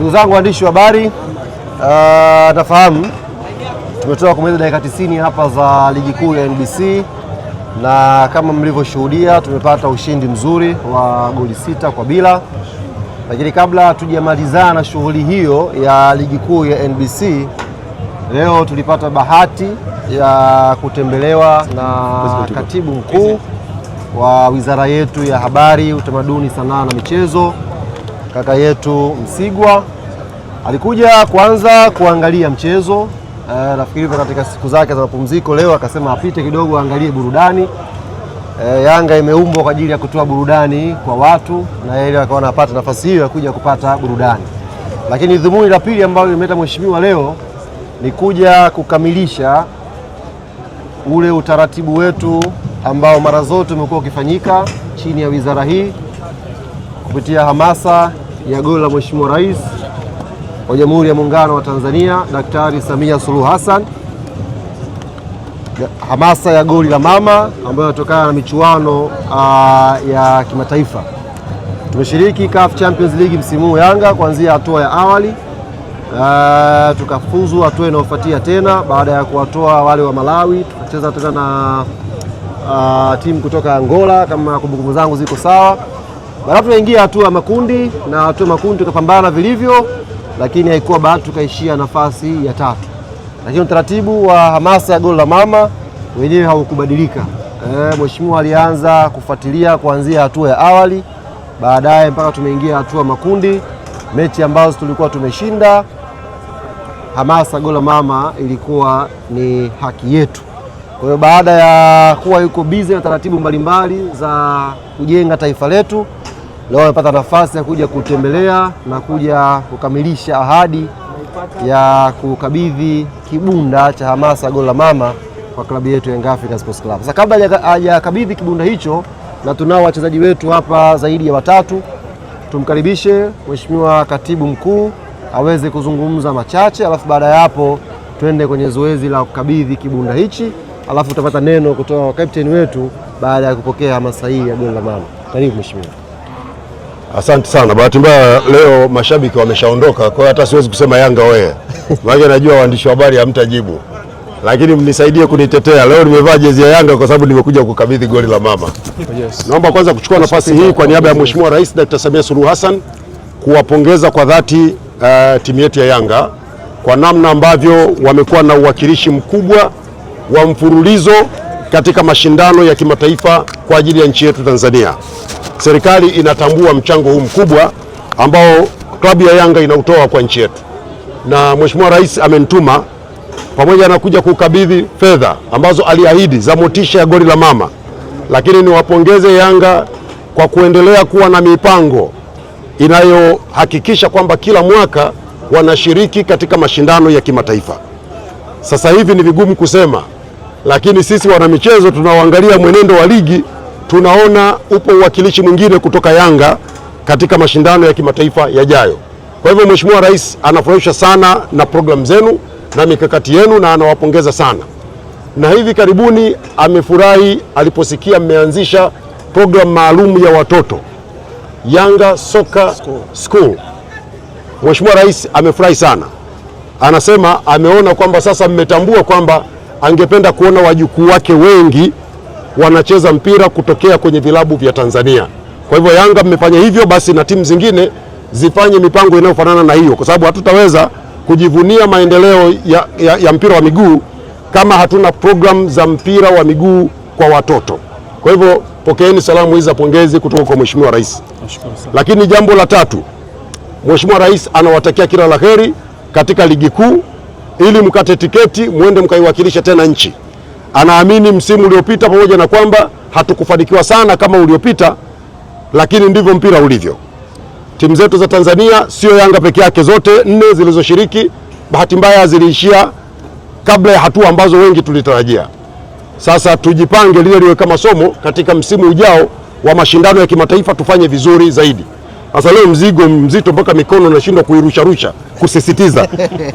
Ndugu zangu waandishi wa habari, nafahamu tumetoka kumaliza dakika 90 hapa za ligi kuu ya NBC, na kama mlivyoshuhudia tumepata ushindi mzuri wa goli 6-0. Lakini kabla hatujamalizana na shughuli hiyo ya ligi kuu ya NBC, leo tulipata bahati ya kutembelewa na katibu mkuu wa wizara yetu ya habari, utamaduni, sanaa na michezo, kaka yetu Msigwa. Alikuja kwanza kuangalia mchezo, nafikiri katika siku zake za mapumziko leo akasema apite kidogo angalie burudani. Yanga imeumbwa kwa ajili ya kutoa burudani kwa watu, na yeye akawa anapata nafasi hiyo ya kuja kupata burudani. Lakini dhumuni la pili ambalo limeleta mheshimiwa leo ni kuja kukamilisha ule utaratibu wetu ambao mara zote umekuwa ukifanyika chini ya wizara hii kupitia hamasa ya goli la Mheshimiwa Rais wa Jamhuri ya Muungano wa Tanzania Daktari Samia Suluhu Hassan, hamasa ya goli la mama ambayo inatokana na michuano ya kimataifa. Tumeshiriki CAF Champions League msimu huu Yanga kuanzia hatua ya awali, tukafuzu hatua inayofuatia tena baada ya kuwatoa wale wa Malawi, tukacheza tena na timu kutoka Angola kama kumbukumbu zangu ziko sawa. Baada tunaingia hatua ya makundi, na hatua ya makundi tukapambana vilivyo, lakini haikuwa bahati, tukaishia nafasi ya 3. Lakini utaratibu wa hamasa ya goli la mama wenyewe haukubadilika. Mheshimiwa alianza kufuatilia kuanzia hatua ya awali, baadaye mpaka tumeingia hatua ya makundi. Mechi ambazo tulikuwa tumeshinda, hamasa goli la mama ilikuwa ni haki yetu. Kwa hiyo baada ya kuwa yuko busy na taratibu mbalimbali za kujenga taifa letu, leo amepata nafasi ya kuja kutembelea na kuja kukamilisha ahadi ya kukabidhi kibunda cha hamasa goli la mama kwa klabu yetu Young Africans Sports Club. Sasa kabla hajakabidhi kibunda hicho, na tunao wachezaji wetu hapa zaidi ya 3, tumkaribishe Mheshimiwa Katibu Mkuu aweze kuzungumza machache, alafu baada ya hapo twende kwenye zoezi la kukabidhi kibunda hichi, alafu utapata neno kutoka kwa captain wetu baada ya kupokea hamasa hii ya goli la mama. Karibu Mheshimiwa. Asante sana. Bahati mbaya leo mashabiki wameshaondoka, kwa hiyo hata siwezi kusema Yanga wewe. Maana najua waandishi wa habari hamtajibu. Lakini mnisaidie kunitetea. Leo nimevaa jezi ya Yanga kwa sababu nimekuja kukabidhi goli la mama. Yes. Naomba kwanza kuchukua nafasi hii kwa niaba ya Mheshimiwa Rais Dr. Samia Suluhu Hassan kuwapongeza kwa dhati timu yetu ya Yanga kwa namna ambavyo wamekuwa na uwakilishi mkubwa wa mfululizo katika mashindano ya kimataifa kwa ajili ya nchi yetu Tanzania. Serikali inatambua mchango huu mkubwa ambao klabu ya Yanga inautoa kwa nchi yetu, na Mheshimiwa Rais amenituma pamoja na kuja kukabidhi fedha ambazo aliahidi za motisha ya goli la mama. Lakini niwapongeze Yanga kwa kuendelea kuwa na mipango inayohakikisha kwamba kila mwaka wanashiriki katika mashindano ya kimataifa. Sasa hivi ni vigumu kusema, lakini sisi wanamichezo tunaoangalia mwenendo wa ligi tunaona upo uwakilishi mwingine kutoka Yanga katika mashindano ya kimataifa yajayo. Kwa hivyo Mheshimiwa Rais anafurahisha sana na programu zenu na mikakati yenu, na anawapongeza sana. Na hivi karibuni amefurahi aliposikia mmeanzisha programu maalum ya watoto, Yanga Soccer School. Mheshimiwa Rais amefurahi sana. Anasema ameona kwamba sasa mmetambua kwamba angependa kuona wajukuu wake wengi wanacheza mpira kutokea kwenye vilabu vya Tanzania. Kwa hivyo Yanga mmefanya hivyo, basi na timu zingine zifanye mipango inayofanana na hiyo, kwa sababu hatutaweza kujivunia maendeleo ya mpira wa miguu kama hatuna program za mpira wa miguu kwa watoto. Kwa hivyo pokeeni salamu hizi za pongezi kutoka kwa Mheshimiwa Rais. Lakini jambo la 3, Mheshimiwa Rais anawatakia kila la heri katika ligi kuu, ili mkate tiketi muende mkaiwakilisha tena nchi. Anaamini msimu uliopita pamoja na kwamba hatukufanikiwa sana kama uliopita, lakini ndivyo mpira ulivyo. Timu zetu za Tanzania sio Yanga peke yake, zote 4 zilizoshiriki bahati mbaya ziliishia kabla ya hatua ambazo wengi tulitarajia. Sasa tujipange lile liwe kama somo katika msimu ujao wa mashindano ya kimataifa, tufanye vizuri zaidi. Sasa leo mzigo mzito mpaka mikono nashindwa kuirusha kusisitiza.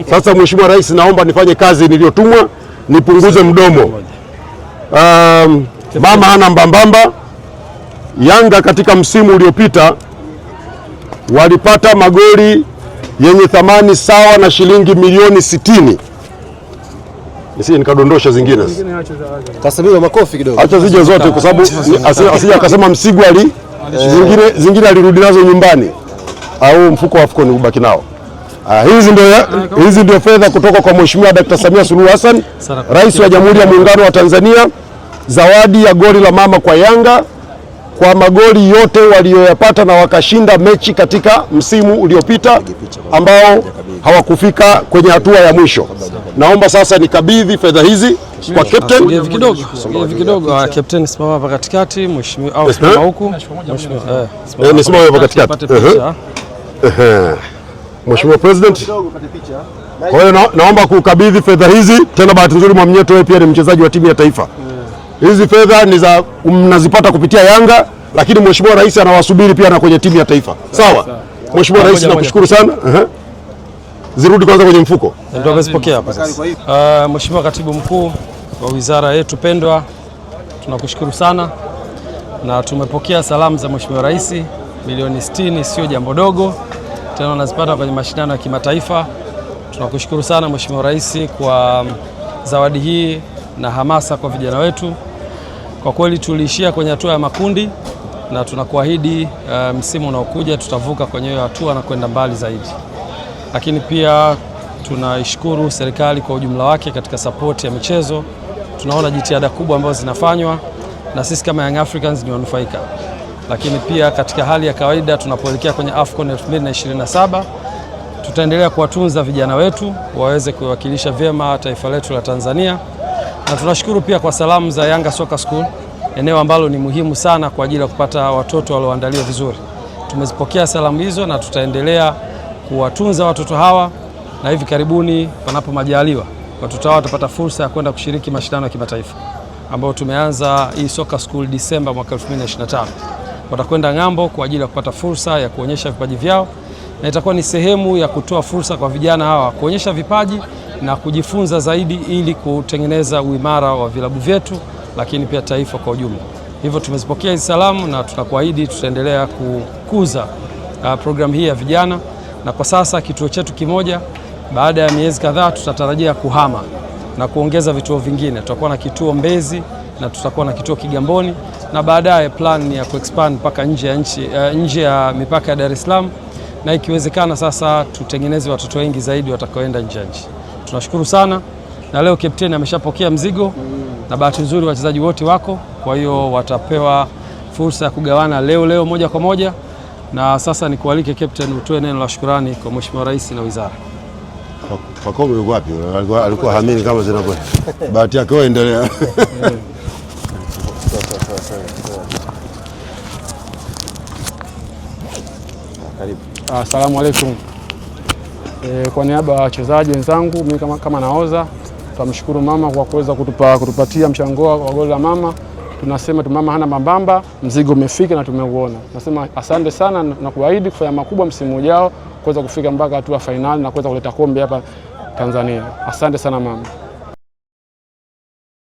Sasa Mheshimiwa Rais, naomba nifanye kazi niliyotumwa, nipunguze mdomo. Mama hana mbambamba. Yanga katika msimu uliopita walipata magoli yenye thamani sawa na shilingi milioni 60. Nisije nikadondosha zingine. Kasamia makofi kidogo. Acha zije zote kwa sababu asije akasema Msigwa zingine alirudi nazo nyumbani au mfuko wa AFCON ubaki nao. Hizi ndio fedha kutoka kwa Mheshimiwa Dr. Samia Suluhu Hassan, Rais wa Jamhuri ya Muungano wa Tanzania, zawadi ya goli la mama kwa Yanga kwa magoli yote walioyapata na wakashinda mechi katika msimu uliopita ambao hawakufika kwenye hatua ya mwisho. Naomba sasa nikabidhi fedha hizi kwa captain. Hivi kidogo captain, simama hapa katikati mheshimiwa, au simama huku mheshimiwa. Nisimame hapa katikati. Mheshimiwa President. Kwa hiyo naomba kukabidhi fedha hizi. Tena bahati nzuri Mwamnyeto wewe pia ni mchezaji wa timu ya taifa. Hizi fedha ni za mnazipata kupitia Yanga, lakini Mheshimiwa Rais anawasubiri pia na kwenye timu ya taifa. Sawa? Mheshimiwa Rais, nakushukuru sana. Zirudi kwanza kwenye mfuko. Ndio amezipokea hapa sasa. Mheshimiwa Katibu Mkuu wa wizara yetu pendwa, tunakushukuru sana na tumepokea salamu za Mheshimiwa Rais. Milioni 60 sio jambo dogo, tena unazipata kwenye mashindano ya kimataifa. Tunakushukuru sana Mheshimiwa Rais kwa zawadi hii na hamasa kwa vijana wetu. Kwa kweli tuliishia kwenye hatua ya makundi na tunakuahidi msimu unaokuja tutavuka kwenye hiyo hatua na kwenda mbali zaidi. Lakini pia tunaishukuru serikali kwa ujumla wake katika support ya michezo. Tunaona jitihada kubwa ambazo zinafanywa na sisi kama Young Africans ni wanufaika. Lakini pia katika hali ya kawaida tunapoelekea kwenye AFCON 2027 tutaendelea kuwatunza vijana wetu waweze kuwakilisha vyema taifa letu la Tanzania. Na tunashukuru pia kwa salamu za Yanga Soccer School, eneo ambalo ni muhimu sana kwa ajili ya kupata watoto walioandaliwa vizuri. Tumezipokea salamu hizo na tutaendelea kuwatunza watoto hawa, na hivi karibuni panapo majaliwa watoto hawa watapata fursa ya kwenda kushiriki mashindano ya kimataifa ambao tumeanza hii Soccer School Disemba mwaka 2025. Watakwenda ng'ambo kwa ajili ya kupata fursa ya kuonyesha vipaji vyao, na itakuwa ni sehemu ya kutoa fursa kwa vijana hawa kuonyesha vipaji na kujifunza zaidi ili kutengeneza uimara wa vilabu vyetu, lakini pia taifa kwa ujumla. Hivyo tumezipokea hizi salamu na tunakuahidi tutaendelea kukuza programu hii ya vijana, na kwa sasa kituo chetu kimoja, baada ya miezi kadhaa tutatarajia kuhama na kuongeza vituo vingine. Tutakuwa na kituo Mbezi na tutakuwa na kituo Kigamboni, na baadaye plan ni ya kuexpand mpaka nje ya mipaka ya Dar es Salaam, na ikiwezekana sasa tutengeneze watoto wengi zaidi watakaoenda nje ya nchi. Tunashukuru sana, na leo captain ameshapokea mzigo na bahati nzuri wachezaji wote wako, kwa hiyo watapewa fursa ya kugawana leo moja kwa moja. Na sasa nikualike captain utoe neno la shukrani kwa Mheshimiwa Rais na wizara. Pakome yuko wapi? Alikuwa hamini kama zinakwenda. Bahati yake endelea. Karibu. Asalamu alaykum. Kwa niaba ya wachezaji wenzangu, mimi kama nahodha, tunamshukuru mama kwa kuweza kutupatia mchango wa goli la mama. Tunasema tu mama hana mambamba, mzigo umefika na tumeuona. Nasema asante sana na kuahidi kufanya makubwa msimu ujao, kuweza kufika mpaka hatua finali na kuweza kuleta kombe hapa Tanzania. Asante sana mama.